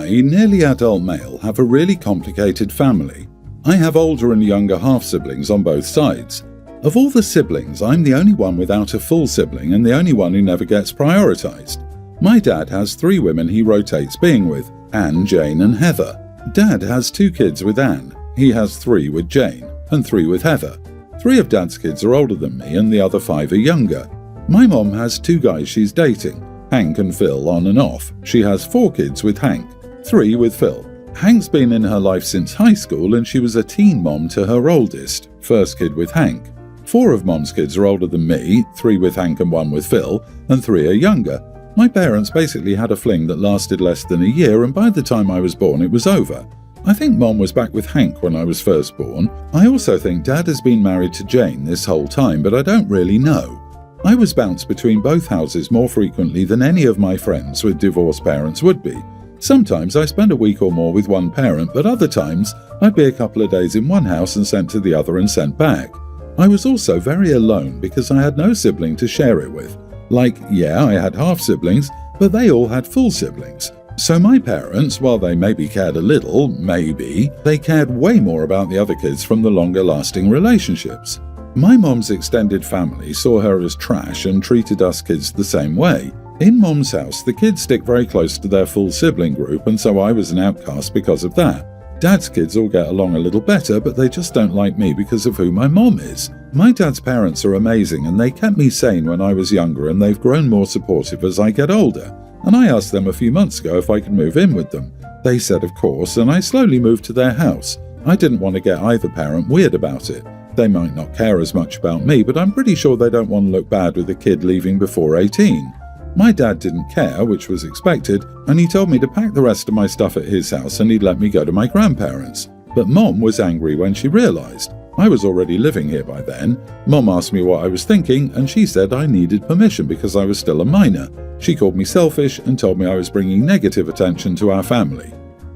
I, nearly adult male, have a really complicated family. I have older and younger half-siblings on both sides. Of all the siblings, I'm the only one without a full sibling and the only one who never gets prioritized. My dad has 3 women he rotates being with, Anne, Jane and Heather. Dad has 2 kids with Anne. He has 3 with Jane and 3 with Heather. 3 of Dad's kids are older than me and the other 5 are younger. My mom has 2 guys she's dating, Hank and Phil, on and off. She has 4 kids with Hank, 3 with Phil. Hank's been in her life since high school and she was a teen mom to her oldest, first kid with Hank. 4 of Mom's kids are older than me, 3 with Hank and 1 with Phil, and 3 are younger. My parents basically had a fling that lasted less than a year, and by the time I was born it was over. I think Mom was back with Hank when I was first born. I also think Dad has been married to Jane this whole time, but I don't really know. I was bounced between both houses more frequently than any of my friends with divorced parents would be. Sometimes I spend a week or more with one parent, but other times I'd be a couple of days in one house and sent to the other and sent back. I was also very alone because I had no sibling to share it with. Like, yeah, I had half-siblings, but they all had full siblings. So my parents, while they maybe cared a little, they cared way more about the other kids from the longer-lasting relationships. My mom's extended family saw her as trash and treated us kids the same way. In Mom's house, the kids stick very close to their full sibling group, and so I was an outcast because of that. Dad's kids all get along a little better, but they just don't like me because of who my mom is. My dad's parents are amazing and they kept me sane when I was younger, and they've grown more supportive as I get older. And I asked them a few months ago if I could move in with them. They said of course, and I slowly moved to their house. I didn't want to get either parent weird about it. They might not care as much about me, but I'm pretty sure they don't want to look bad with a kid leaving before 18. My dad didn't care, which was expected, and he told me to pack the rest of my stuff at his house and he'd let me go to my grandparents'. But Mom was angry when she realized. I was already living here by then. Mom asked me what I was thinking, and she said I needed permission because I was still a minor. She called me selfish and told me I was bringing negative attention to our family.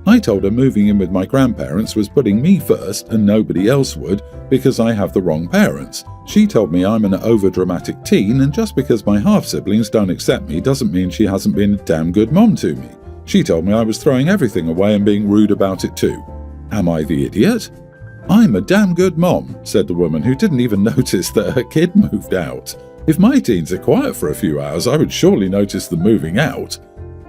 I told her moving in with my grandparents was putting me first and nobody else would because I have the wrong parents. She told me I'm an overdramatic teen, and just because my half-siblings don't accept me doesn't mean she hasn't been a damn good mom to me. She told me I was throwing everything away and being rude about it too. Am I the idiot? I'm a damn good mom, said the woman who didn't even notice that her kid moved out. If my teens are quiet for a few hours, I would surely notice them moving out.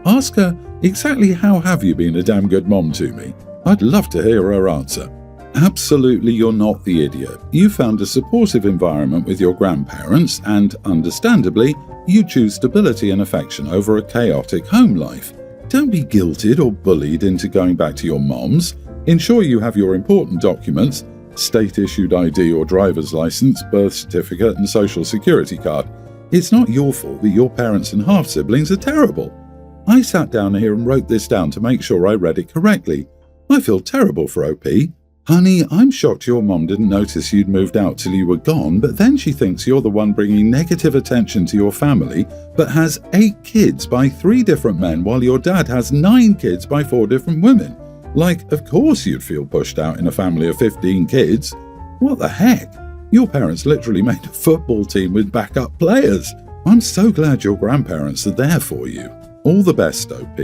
Ask her, exactly how have you been a damn good mom to me? I'd love to hear her answer. Absolutely, you're not the idiot. You found a supportive environment with your grandparents and, understandably, you choose stability and affection over a chaotic home life. Don't be guilted or bullied into going back to your mom's. Ensure you have your important documents, state-issued ID or driver's license, birth certificate and social security card. It's not your fault that your parents and half-siblings are terrible. I sat down here and wrote this down to make sure I read it correctly. I feel terrible for OP. Honey, I'm shocked your mom didn't notice you'd moved out till you were gone, but then she thinks you're the one bringing negative attention to your family, but has 8 kids by 3 different men while your dad has 9 kids by 4 different women. Like, of course you'd feel pushed out in a family of 15 kids. What the heck? Your parents literally made a football team with backup players. I'm so glad your grandparents are there for you. All the best, OP.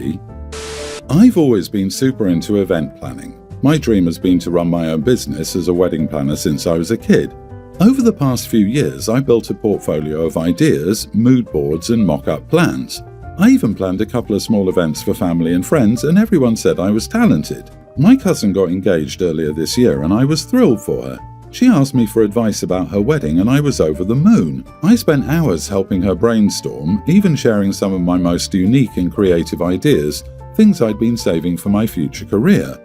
I've always been super into event planning. My dream has been to run my own business as a wedding planner since I was a kid. Over the past few years, I built a portfolio of ideas, mood boards, and mock-up plans. I even planned a couple of small events for family and friends, and everyone said I was talented. My cousin got engaged earlier this year, and I was thrilled for her. She asked me for advice about her wedding, and I was over the moon. I spent hours helping her brainstorm, even sharing some of my most unique and creative ideas, things I'd been saving for my future career.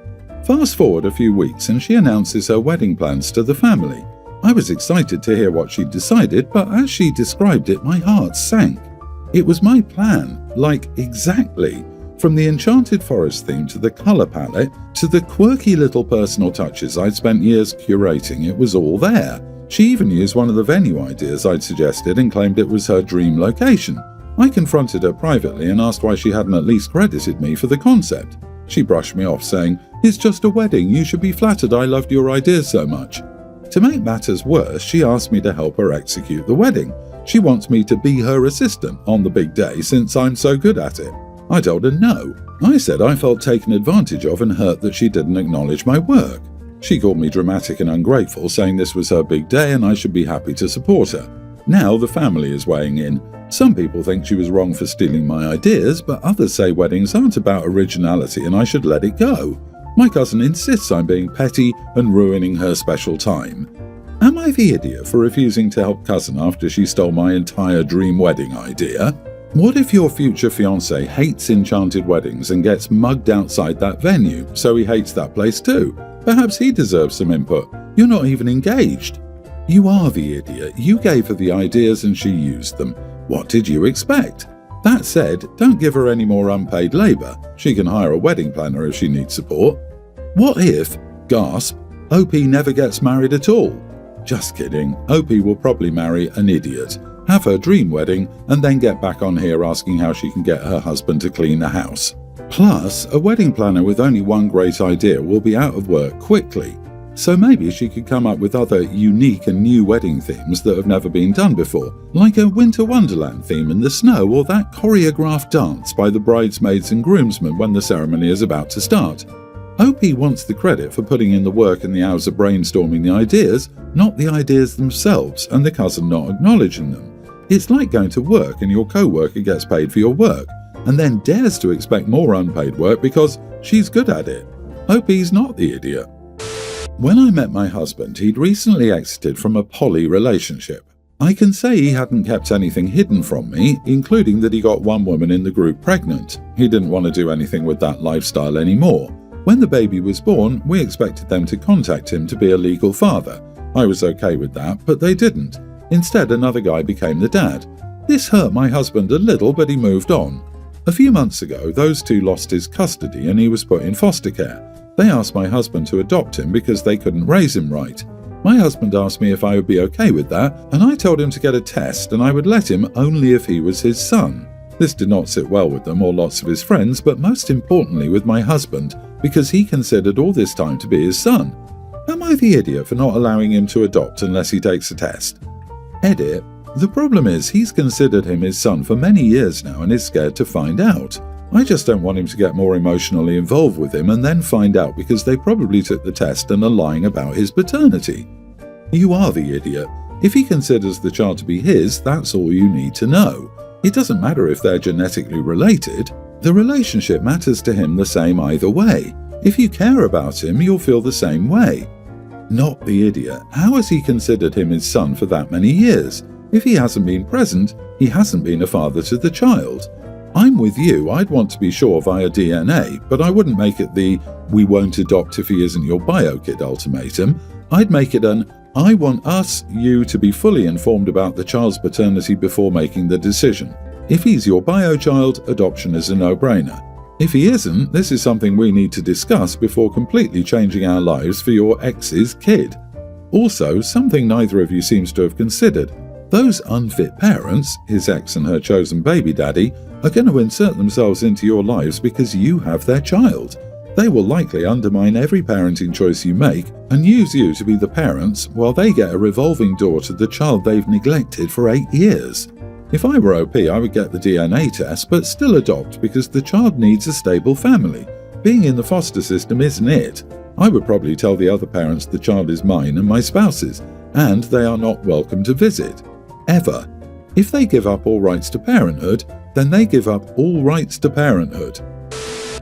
Fast forward a few weeks and she announces her wedding plans to the family. I was excited to hear what she'd decided, but as she described it, my heart sank. It was my plan, like exactly. From the Enchanted Forest theme to the colour palette, to the quirky little personal touches I'd spent years curating, it was all there. She even used one of the venue ideas I'd suggested and claimed it was her dream location. I confronted her privately and asked why she hadn't at least credited me for the concept. She brushed me off, saying, "It's just a wedding, you should be flattered I loved your ideas so much." To make matters worse, she asked me to help her execute the wedding. She wants me to be her assistant on the big day since I'm so good at it. I told her no. I said I felt taken advantage of and hurt that she didn't acknowledge my work. She called me dramatic and ungrateful, saying this was her big day and I should be happy to support her. Now the family is weighing in. Some people think she was wrong for stealing my ideas, but others say weddings aren't about originality and I should let it go. My cousin insists I'm being petty and ruining her special time. Am I the idiot for refusing to help cousin after she stole my entire dream wedding idea? What if your future fiancé hates enchanted weddings and gets mugged outside that venue, so he hates that place too? Perhaps he deserves some input. You're not even engaged. You are the idiot. You gave her the ideas and she used them. What did you expect? That said, don't give her any more unpaid labour. She can hire a wedding planner if she needs support. What if, gasp, OP never gets married at all? Just kidding. OP will probably marry an idiot, have her dream wedding, and then get back on here asking how she can get her husband to clean the house. Plus, a wedding planner with only one great idea will be out of work quickly. So maybe she could come up with other unique and new wedding themes that have never been done before, like a winter wonderland theme in the snow or that choreographed dance by the bridesmaids and groomsmen when the ceremony is about to start. OP wants the credit for putting in the work and the hours of brainstorming the ideas, not the ideas themselves and the cousin not acknowledging them. It's like going to work and your co-worker gets paid for your work, and then dares to expect more unpaid work because she's good at it. OP's not the idiot. When I met my husband, he'd recently exited from a poly relationship. I can say he hadn't kept anything hidden from me, including that he got one woman in the group pregnant. He didn't want to do anything with that lifestyle anymore. When the baby was born, we expected them to contact him to be a legal father. I was okay with that, but they didn't. Instead, another guy became the dad. This hurt my husband a little, but he moved on. A few months ago, those two lost his custody and he was put in foster care. They asked my husband to adopt him because they couldn't raise him right. My husband asked me if I would be okay with that, and I told him to get a test and I would let him only if he was his son. This did not sit well with them or lots of his friends, but most importantly with my husband, because he considered all this time to be his son. Am I the idiot for not allowing him to adopt unless he takes a test? Edit. The problem is he's considered him his son for many years now and is scared to find out. I just don't want him to get more emotionally involved with him and then find out because they probably took the test and are lying about his paternity. You are the idiot. If he considers the child to be his, that's all you need to know. It doesn't matter if they're genetically related. The relationship matters to him the same either way. If you care about him, you'll feel the same way. Not the idiot. How has he considered him his son for that many years? If he hasn't been present, he hasn't been a father to the child. I'm with you, I'd want to be sure via DNA, but I wouldn't make it the "we won't adopt if he isn't your bio kid" ultimatum. I'd make it an "I want you to be fully informed about the child's paternity before making the decision. If he's your bio child, adoption is a no-brainer. If he isn't, this is something we need to discuss before completely changing our lives for your ex's kid." Also, something neither of you seems to have considered. Those unfit parents, his ex and her chosen baby daddy, are going to insert themselves into your lives because you have their child. They will likely undermine every parenting choice you make and use you to be the parents while they get a revolving door to the child they've neglected for 8 years. If I were OP, I would get the DNA test but still adopt because the child needs a stable family. Being in the foster system isn't it. I would probably tell the other parents the child is mine and my spouse's, and they are not welcome to visit. Ever. If they give up all rights to parenthood, then they give up all rights to parenthood.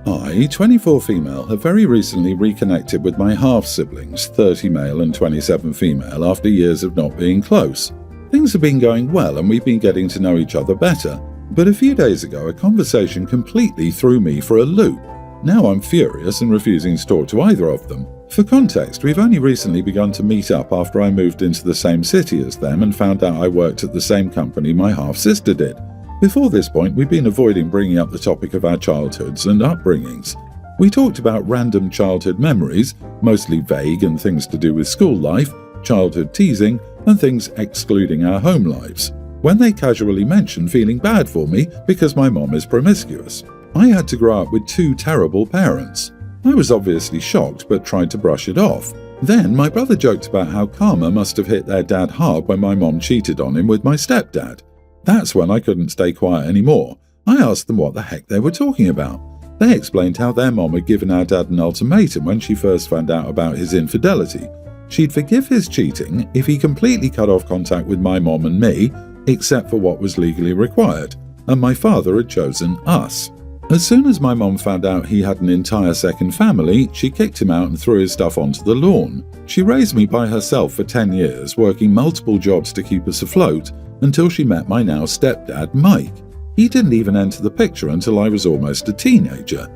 I, 24 female, have very recently reconnected with my half-siblings, 30 male and 27 female, after years of not being close. Things have been going well and we've been getting to know each other better, but a few days ago a conversation completely threw me for a loop. Now I'm furious and refusing to talk to either of them. For context, we've only recently begun to meet up after I moved into the same city as them and found out I worked at the same company my half-sister did. Before this point, we've been avoiding bringing up the topic of our childhoods and upbringings. We talked about random childhood memories, mostly vague and things to do with school life, childhood teasing, and things excluding our home lives. When they casually mentioned feeling bad for me because my mom is promiscuous. I had to grow up with 2 terrible parents. I was obviously shocked but tried to brush it off. Then my brother joked about how karma must have hit their dad hard when my mom cheated on him with my stepdad. That's when I couldn't stay quiet anymore. I asked them what the heck they were talking about. They explained how their mom had given our dad an ultimatum when she first found out about his infidelity. She'd forgive his cheating if he completely cut off contact with my mom and me, except for what was legally required, and my father had chosen us. As soon as my mom found out he had an entire second family, she kicked him out and threw his stuff onto the lawn. She raised me by herself for 10 years, working multiple jobs to keep us afloat, until she met my now stepdad, Mike. He didn't even enter the picture until I was almost a teenager.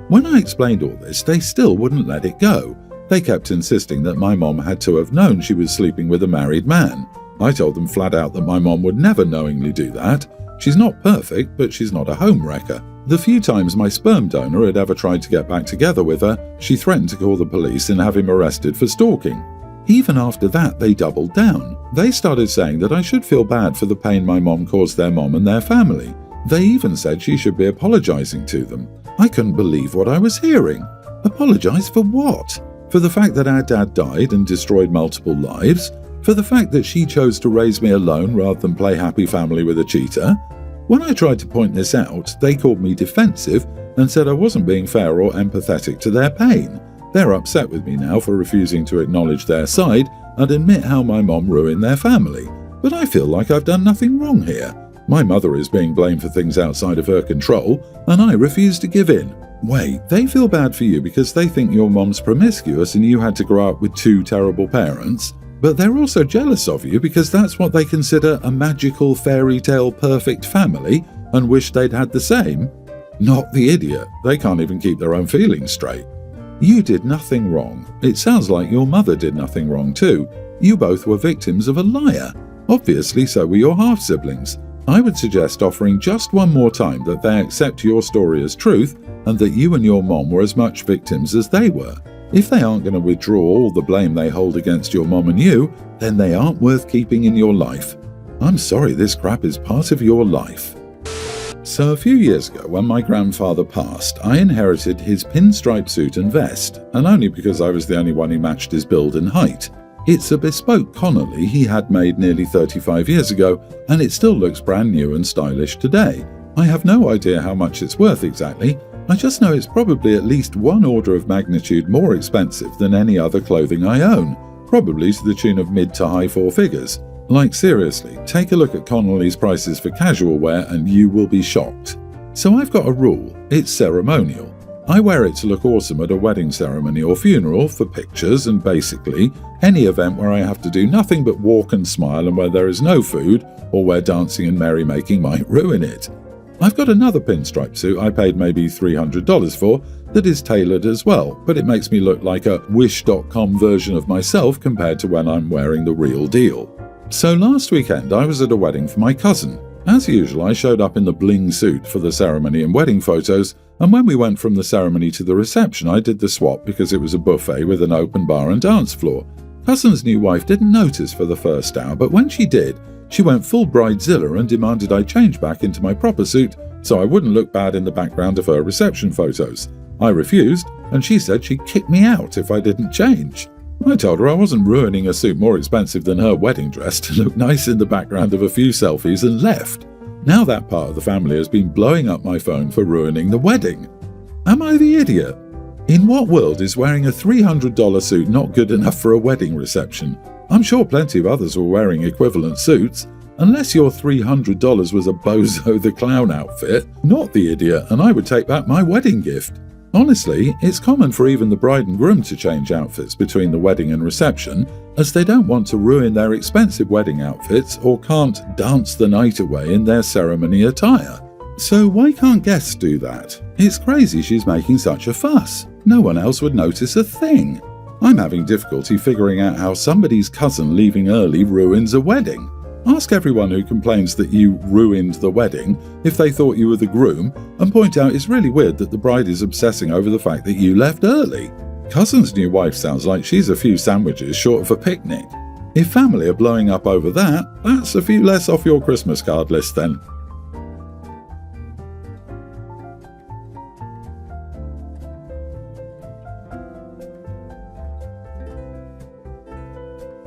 When I explained all this, they still wouldn't let it go. They kept insisting that my mom had to have known she was sleeping with a married man. I told them flat out that my mom would never knowingly do that. She's not perfect, but she's not a homewrecker. The few times my sperm donor had ever tried to get back together with her, she threatened to call the police and have him arrested for stalking. Even after that, they doubled down. They started saying that I should feel bad for the pain my mom caused their mom and their family. They even said she should be apologizing to them. I couldn't believe what I was hearing. Apologize for what? For the fact that our dad died and destroyed multiple lives? For the fact that she chose to raise me alone rather than play happy family with a cheater? When I tried to point this out, they called me defensive and said I wasn't being fair or empathetic to their pain. They're upset with me now for refusing to acknowledge their side and admit how my mom ruined their family. But I feel like I've done nothing wrong here. My mother is being blamed for things outside of her control, and I refuse to give in. Wait, they feel bad for you because they think your mom's promiscuous and you had to grow up with 2 terrible parents? But they're also jealous of you because that's what they consider a magical fairy tale perfect family and wish they'd had the same? Not the idiot. They can't even keep their own feelings straight. You did nothing wrong. It sounds like your mother did nothing wrong too. You both were victims of a liar. Obviously, so were your half-siblings. I would suggest offering just one more time that they accept your story as truth and that you and your mom were as much victims as they were. If they aren't going to withdraw all the blame they hold against your mom and you, then they aren't worth keeping in your life. I'm sorry this crap is part of your life. So a few years ago, when my grandfather passed, I inherited his pinstripe suit and vest, and only because I was the only one who matched his build and height. It's a bespoke Connolly he had made nearly 35 years ago, and it still looks brand new and stylish today. I have no idea how much it's worth exactly. I just know it's probably at least one order of magnitude more expensive than any other clothing I own, probably to the tune of mid to high 4 figures. Like seriously, take a look at Connolly's prices for casual wear and you will be shocked. So I've got a rule, it's ceremonial. I wear it to look awesome at a wedding ceremony or funeral, for pictures, and basically any event where I have to do nothing but walk and smile and where there is no food, or where dancing and merrymaking might ruin it. I've got another pinstripe suit I paid maybe $300 for that is tailored as well, but it makes me look like a Wish.com version of myself compared to when I'm wearing the real deal. So last weekend I was at a wedding for my cousin. As usual, I showed up in the bling suit for the ceremony and wedding photos, and when we went from the ceremony to the reception I did the swap because it was a buffet with an open bar and dance floor. Cousin's new wife didn't notice for the first hour, but when she did, she went full bridezilla and demanded I change back into my proper suit so I wouldn't look bad in the background of her reception photos. I refused, and she said she'd kick me out if I didn't change. I told her I wasn't ruining a suit more expensive than her wedding dress to look nice in the background of a few selfies and left. Now that part of the family has been blowing up my phone for ruining the wedding. Am I the idiot? In what world is wearing a $300 suit not good enough for a wedding reception? I'm sure plenty of others were wearing equivalent suits. Unless your $300 was a Bozo the Clown outfit, not the idiot, and I would take back my wedding gift. Honestly, it's common for even the bride and groom to change outfits between the wedding and reception, as they don't want to ruin their expensive wedding outfits or can't dance the night away in their ceremony attire. So why can't guests do that? It's crazy she's making such a fuss. No one else would notice a thing. I'm having difficulty figuring out how somebody's cousin leaving early ruins a wedding. Ask everyone who complains that you ruined the wedding if they thought you were the groom, and point out it's really weird that the bride is obsessing over the fact that you left early. Cousin's new wife sounds like she's a few sandwiches short of a picnic. If family are blowing up over that, that's a few less off your Christmas card list then.